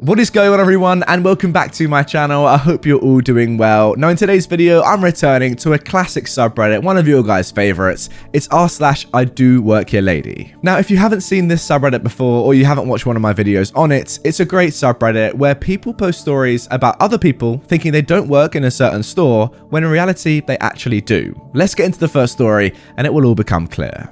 What is going on, everyone, and welcome back to my channel. I hope you're all doing well. Now in today's video, I'm returning to a classic subreddit, one of your guys' favorites. It's r/IDOWorkHereLady. Now if you haven't seen this subreddit before, or you haven't watched one of my videos on it, it's a great subreddit where people post stories about other people thinking they don't work in a certain store, when in reality they actually do. Let's get into the first story and it will all become clear.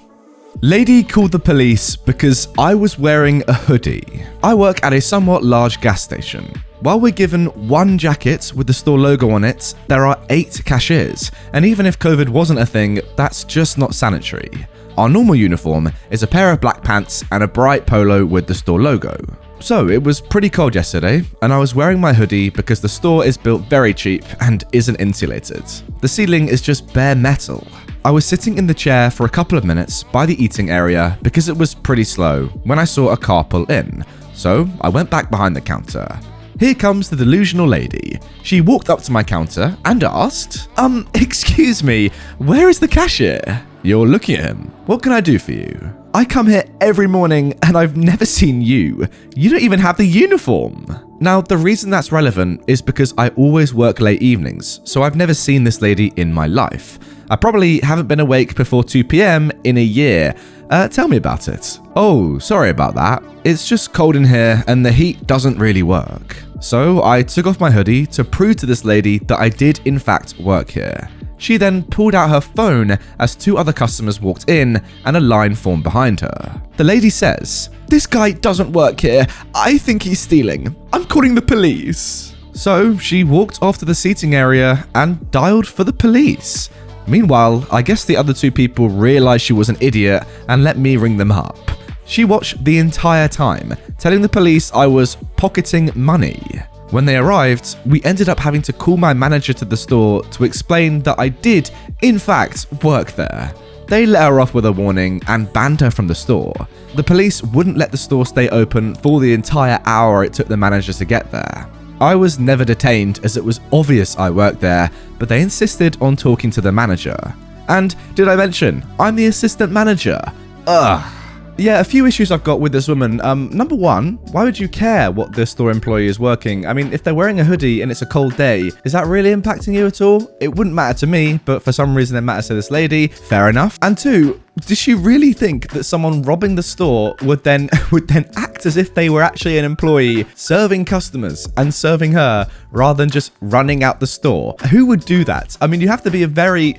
Lady called the police because I was wearing a hoodie. I work at a somewhat large gas station. While we're given one jacket with the store logo on it, there are 8 cashiers, and even if COVID wasn't a thing, that's just not sanitary. Our normal uniform is a pair of black pants and a bright polo with the store logo. So it was pretty cold yesterday, and I was wearing my hoodie because the store is built very cheap and isn't insulated. The ceiling is just bare metal. I was sitting in the chair for a couple of minutes by the eating area because it was pretty slow when I saw a car pull in, so I went back behind the counter. Here comes the delusional lady. She walked up to my counter and asked, excuse me, where is the cashier? You're looking at him. What can I do for you? I come here every morning and I've never seen you. You don't even have the uniform. Now, the reason that's relevant is because I always work late evenings, so I've never seen this lady in my life. I probably haven't been awake before 2 PM in a year. Tell me about it. Oh, sorry about that. It's just cold in here and the heat doesn't really work. So I took off my hoodie to prove to this lady that I did in fact work here. She then pulled out her phone as 2 other customers walked in and a line formed behind her. The lady says, "This guy doesn't work here. I think he's stealing. I'm calling the police." So she walked off to the seating area and dialed for the police. Meanwhile, I guess the other 2 people realized she was an idiot and let me ring them up. She watched the entire time, telling the police I was pocketing money. When they arrived, we ended up having to call my manager to the store to explain that I did, in fact, work there. They let her off with a warning and banned her from the store. The police wouldn't let the store stay open for the entire hour it took the manager to get there. I was never detained as it was obvious I worked there, but they insisted on talking to the manager. And did I mention, I'm the assistant manager? Ugh. Yeah, a few issues I've got with this woman. Number one, why would you care what the store employee is working? I mean, if they're wearing a hoodie and it's a cold day, is that really impacting you at all? It wouldn't matter to me, but for some reason it matters to this lady. Fair enough. And 2, does she really think that someone robbing the store would then act as if they were actually an employee serving customers and serving her rather than just running out the store? Who would do that? I mean, you have to be a very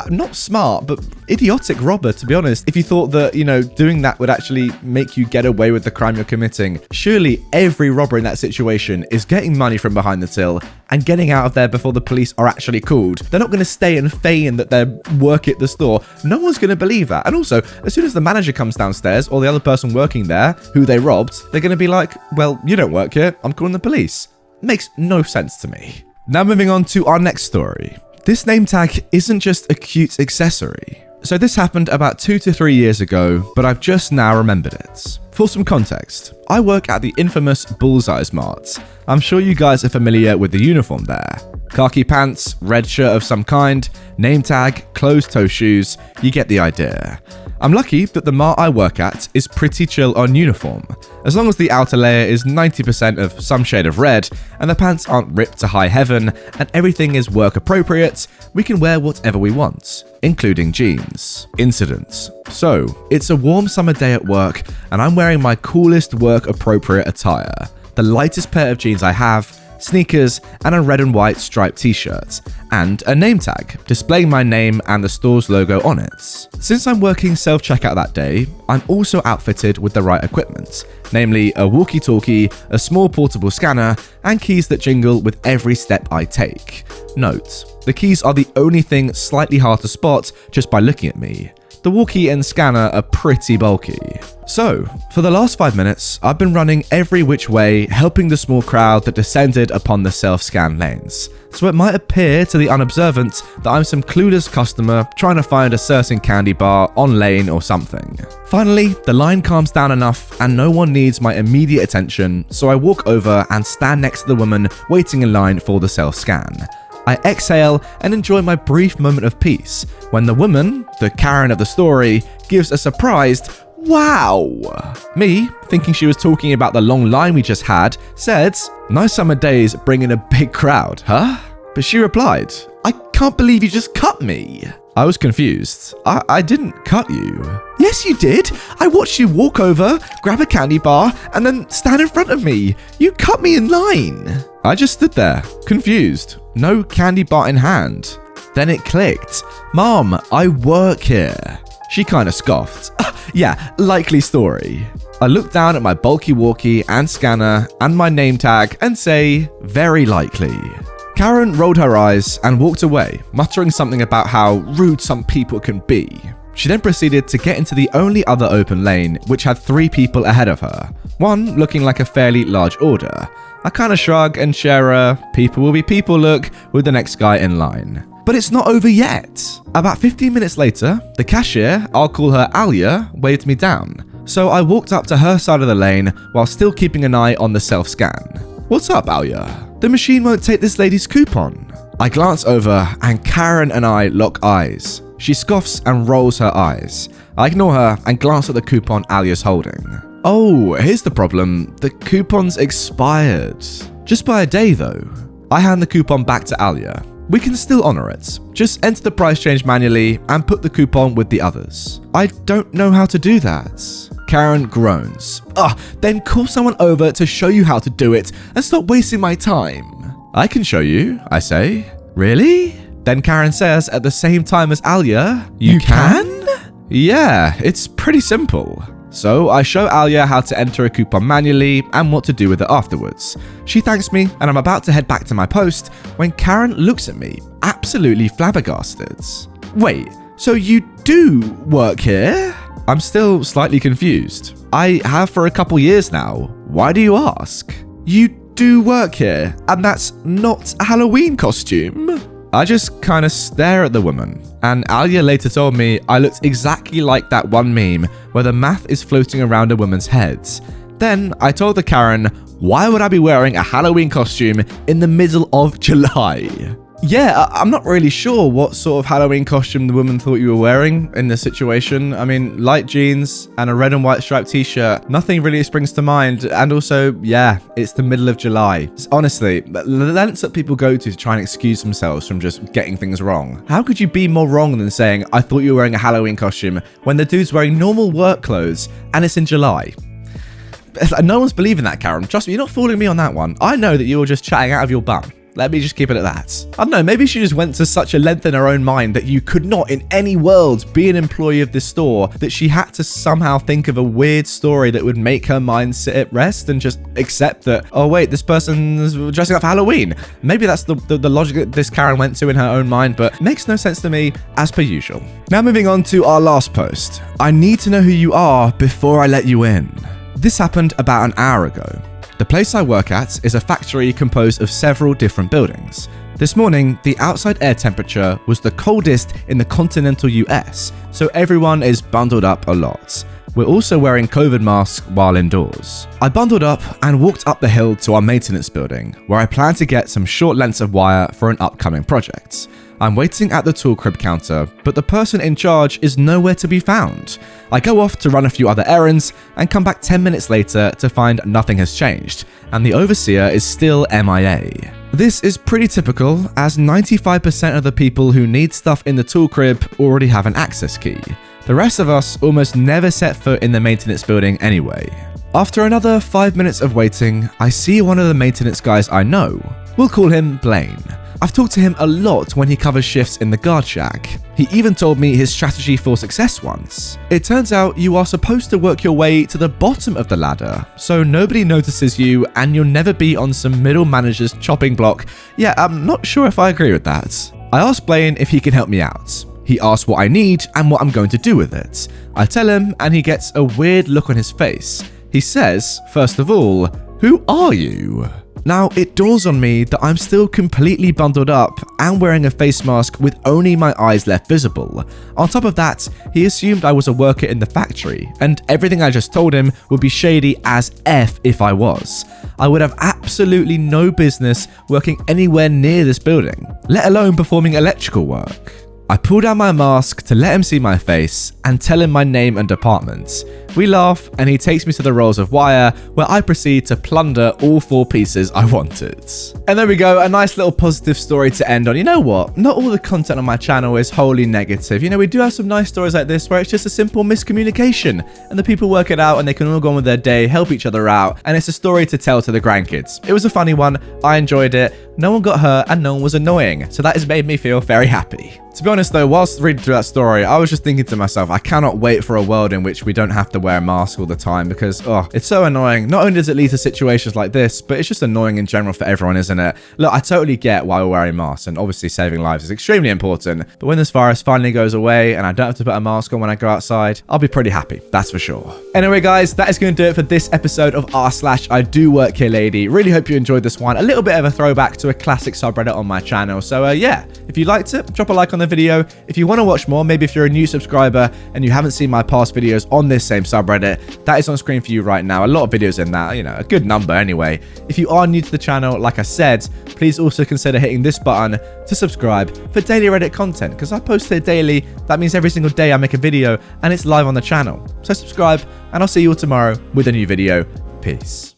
not smart, but idiotic robber, to be honest, if you thought that, doing that would actually make you get away with the crime you're committing. Surely every robber in that situation is getting money from behind the till and getting out of there before the police are actually called. They're not going to stay and feign that they work at the store. No one's going to believe that. And also, as soon as the manager comes downstairs or the other person working there who they robbed, they're going to be like, well, you don't work here. I'm calling the police. Makes no sense to me. Now moving on to our next story. This name tag isn't just a cute accessory. So this happened about 2 to 3 years ago, but I've just now remembered it. For some context, I work at the infamous Bullseye's Mart. I'm sure you guys are familiar with the uniform there. Khaki pants, red shirt of some kind, name tag, closed-toe shoes, you get the idea. I'm lucky that the mart I work at is pretty chill on uniform. As long as the outer layer is 90% of some shade of red, and the pants aren't ripped to high heaven, and everything is work appropriate, we can wear whatever we want, including jeans. Incidents. So, it's a warm summer day at work, and I'm wearing my coolest work appropriate attire. The lightest pair of jeans I have, sneakers, and a red and white striped t-shirt, and a name tag displaying my name and the store's logo on it. Since I'm working self-checkout that day, I'm also outfitted with the right equipment, namely a walkie-talkie, a small portable scanner, and keys that jingle with every step I take. Note, the keys are the only thing slightly hard to spot just by looking at me. The walkie and scanner are pretty bulky. So, for the last 5 minutes, I've been running every which way, helping the small crowd that descended upon the self-scan lanes. So it might appear to the unobservant that I'm some clueless customer trying to find a certain candy bar on lane or something. Finally, the line calms down enough and no one needs my immediate attention, so I walk over and stand next to the woman waiting in line for the self-scan. I exhale and enjoy my brief moment of peace when the woman, the Karen of the story, gives a surprised, Wow. Me, thinking she was talking about the long line we just had, said, "Nice summer days bring in a big crowd, huh?" But she replied, "I can't believe you just cut me." I was confused. I didn't cut you. Yes, you did. I watched you walk over, grab a candy bar, and then stand in front of me. You cut me in line. I just stood there, confused, no candy bar in hand. Then it clicked. "Mom, I work here." She kind of scoffed. Yeah, likely story. I looked down at my bulky walkie and scanner and my name tag and say, "Very likely." Karen rolled her eyes and walked away, muttering something about how rude some people can be. She then proceeded to get into the only other open lane, which had 3 people ahead of her, one looking like a fairly large order. I kind of shrug and share a people will be people look with the next guy in line. But it's not over yet. About 15 minutes later, the cashier, I'll call her Alia, waved me down. So I walked up to her side of the lane while still keeping an eye on the self-scan. "What's up, Alia? The machine won't take this lady's coupon." I glance over and Karen and I lock eyes. She scoffs and rolls her eyes. I ignore her and glance at the coupon Alia's holding. "Oh, here's the problem. The coupon's expired. Just by a day though." I hand the coupon back to Alia. "We can still honor it. Just enter the price change manually and put the coupon with the others." "I don't know how to do that." Karen groans. Then call someone over to show you how to do it and stop wasting my time." "I can show you," I say. "Really?" Then Karen says at the same time as Alia, You can? "Yeah, it's pretty simple." So I show Alia how to enter a coupon manually and what to do with it afterwards. She thanks me and I'm about to head back to my post when Karen looks at me, absolutely flabbergasted. "Wait, so you do work here?" I'm still slightly confused. "I have for a couple years now. Why do you ask?" "You do work here, and that's not a Halloween costume?" I just kind of stare at the woman, and Alia later told me I looked exactly like that one meme where the math is floating around a woman's head. Then I told the Karen, why would I be wearing a Halloween costume in the middle of July? Yeah, I'm not really sure what sort of Halloween costume the woman thought you were wearing in this situation. I mean, light jeans and a red and white striped t-shirt. Nothing really springs to mind. And also, yeah, it's the middle of July. Honestly, the lengths that people go to try and excuse themselves from just getting things wrong. How could you be more wrong than saying, I thought you were wearing a Halloween costume when the dude's wearing normal work clothes and it's in July? No one's believing that, Karen. Trust me, you're not fooling me on that one. I know that you were just chatting out of your bum. Let me just keep it at that. I don't know, maybe she just went to such a length in her own mind that you could not in any world be an employee of this store that she had to somehow think of a weird story that would make her mind sit at rest and just accept that, oh wait, this person's dressing up for Halloween. Maybe that's the logic that this Karen went to in her own mind, but makes no sense to me as per usual. Now moving on to our last post. I need to know who you are before I let you in. This happened about an hour ago. The place I work at is a factory composed of several different buildings. This morning, the outside air temperature was the coldest in the continental US, so everyone is bundled up a lot. We're also wearing COVID masks while indoors. I bundled up and walked up the hill to our maintenance building, where I plan to get some short lengths of wire for an upcoming project. I'm waiting at the tool crib counter, but the person in charge is nowhere to be found. I go off to run a few other errands and come back 10 minutes later to find nothing has changed, and the overseer is still MIA. This is pretty typical, as 95% of the people who need stuff in the tool crib already have an access key. The rest of us almost never set foot in the maintenance building anyway. After another 5 minutes of waiting, I see one of the maintenance guys I know. We'll call him Blaine. I've talked to him a lot when he covers shifts in the guard shack. He even told me his strategy for success once. It turns out you are supposed to work your way to the bottom of the ladder, so nobody notices you and you'll never be on some middle manager's chopping block. Yeah, I'm not sure if I agree with that. I asked Blaine if he can help me out. He asks what I need and what I'm going to do with it. I tell him and he gets a weird look on his face. He says, first of all, "Who are you?" Now, it dawns on me that I'm still completely bundled up and wearing a face mask with only my eyes left visible. On top of that, he assumed I was a worker in the factory, and everything I just told him would be shady as F if I was. I would have absolutely no business working anywhere near this building, let alone performing electrical work. I pull down my mask to let him see my face and tell him my name and department. We laugh, and he takes me to the rolls of wire, where I proceed to plunder all 4 pieces I wanted. And there we go, a nice little positive story to end on. You know what? Not all the content on my channel is wholly negative. You know, we do have some nice stories like this where it's just a simple miscommunication, and the people work it out and they can all go on with their day, help each other out, and it's a story to tell to the grandkids. It was a funny one. I enjoyed it. No one got hurt and no one was annoying. So that has made me feel very happy. To be honest though, whilst reading through that story, I was just thinking to myself, I cannot wait for a world in which we don't have to wear a mask all the time because, it's so annoying. Not only does it lead to situations like this, but it's just annoying in general for everyone, isn't it? Look, I totally get why we're wearing masks, and obviously saving lives is extremely important. But when this virus finally goes away and I don't have to put a mask on when I go outside, I'll be pretty happy, that's for sure. Anyway guys, that is going to do it for this episode of r/IDOWorkHereLady. Really hope you enjoyed this one. A little bit of a throwback to a classic subreddit on my channel. So yeah, if you liked it, drop a like on the video. If you want to watch more, maybe if you're a new subscriber and you haven't seen my past videos on this same subreddit, that is on screen for you right now. A lot of videos in that, you know, a good number anyway. If you are new to the channel, like I said, please also consider hitting this button to subscribe for daily Reddit content, because I post it daily. That means every single day I make a video and it's live on the channel. So subscribe, and I'll see you all tomorrow with a new video. Peace.